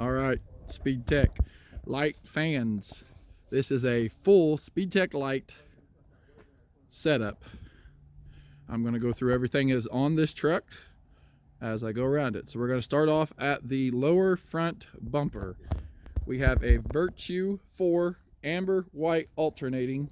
All right, Speed Tech light fans. This is a full Speed Tech light setup. I'm going to go through everything is on this truck as I go around it. So we're going to start off at the lower front bumper. We have a Virtue 4 amber white alternating.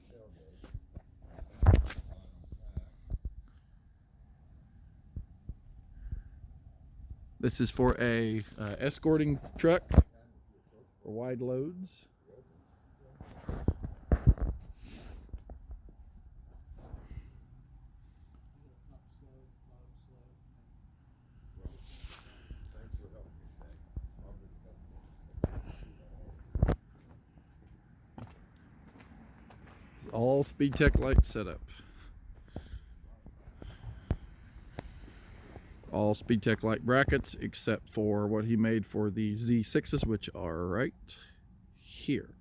This is for a escorting truck for wide loads. All Speed Tech light setup. All Speed Tech light brackets except for what he made for the Z6s, which are right here.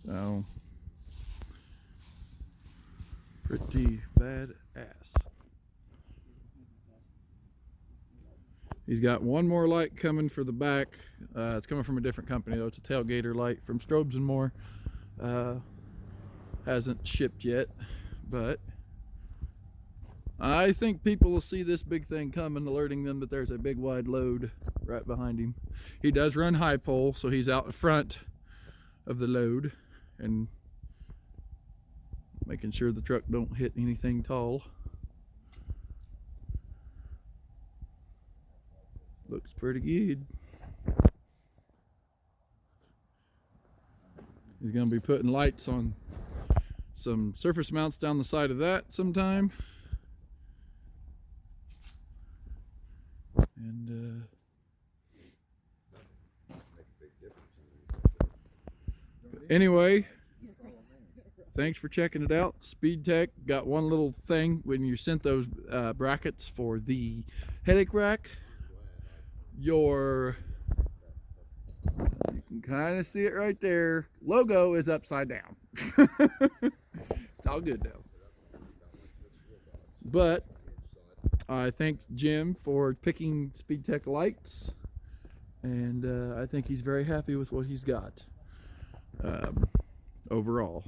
So, pretty badass. He's got one more light coming for the back. It's coming from a different company though. It's a tailgater light from Strobes and More. Hasn't shipped yet, but I think people will see this big thing coming, alerting them that there's a big wide load right behind him. He does run high pole, so he's out in front of the load and making sure the truck don't hit anything tall. Looks pretty good. He's going to be putting lights on some surface mounts down the side of that sometime. And anyway, thanks for checking it out. Speed Tech got one little thing when you sent those brackets for the headache rack. You can kind of see it right there. Logo is upside down. It's all good though. But I thank Jim for picking Speed Tech lights, and I think he's very happy with what he's got overall.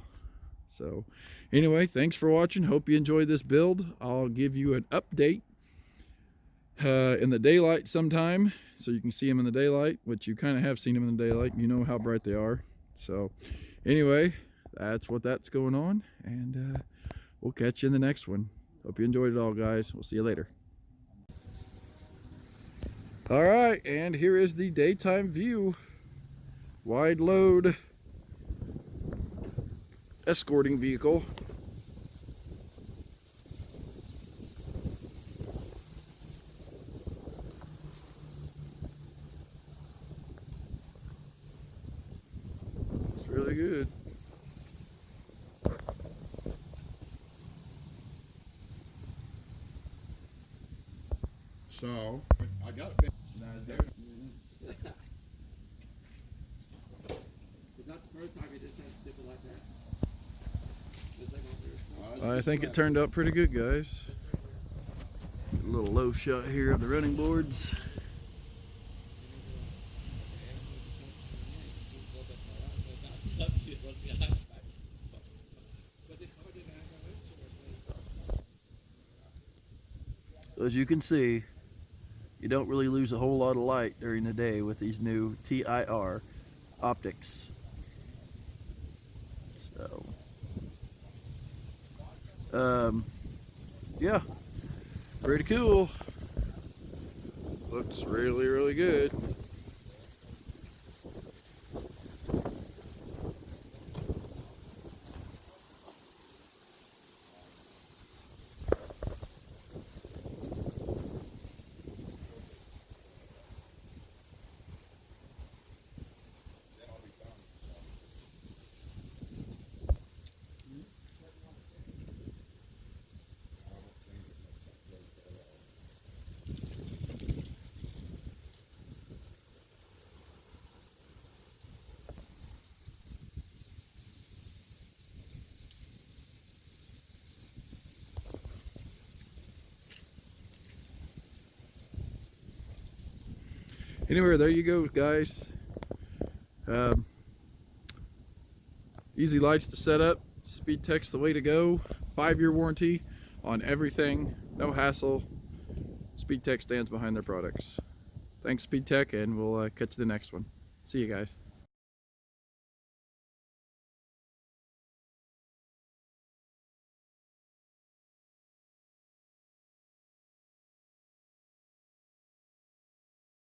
So anyway, thanks for watching. Hope you enjoyed this build. I'll give you an update in the daylight sometime, so you can see them in the daylight, which you kind of have seen them in the daylight. You know how bright they are. So anyway, that's going on, and we'll catch you in the next one. Hope you enjoyed it all, guys. We'll see you later. All right, and here is the daytime view. Wide load escorting vehicle. It's really good. So, I got it. It's not the first time you just had to sip it like that. I think it turned out pretty good, guys. A little low shot here of the running boards. As you can see, you don't really lose a whole lot of light during the day with these new TIR optics. So, yeah, pretty cool. Looks really, really good. Anyway, there you go, guys. Um, easy lights to set up. Speed Tech's the way to go. 5-year warranty on everything. No hassle. Speed Tech stands behind their products. Thanks, Speed Tech, and we'll catch you the next one. See you guys.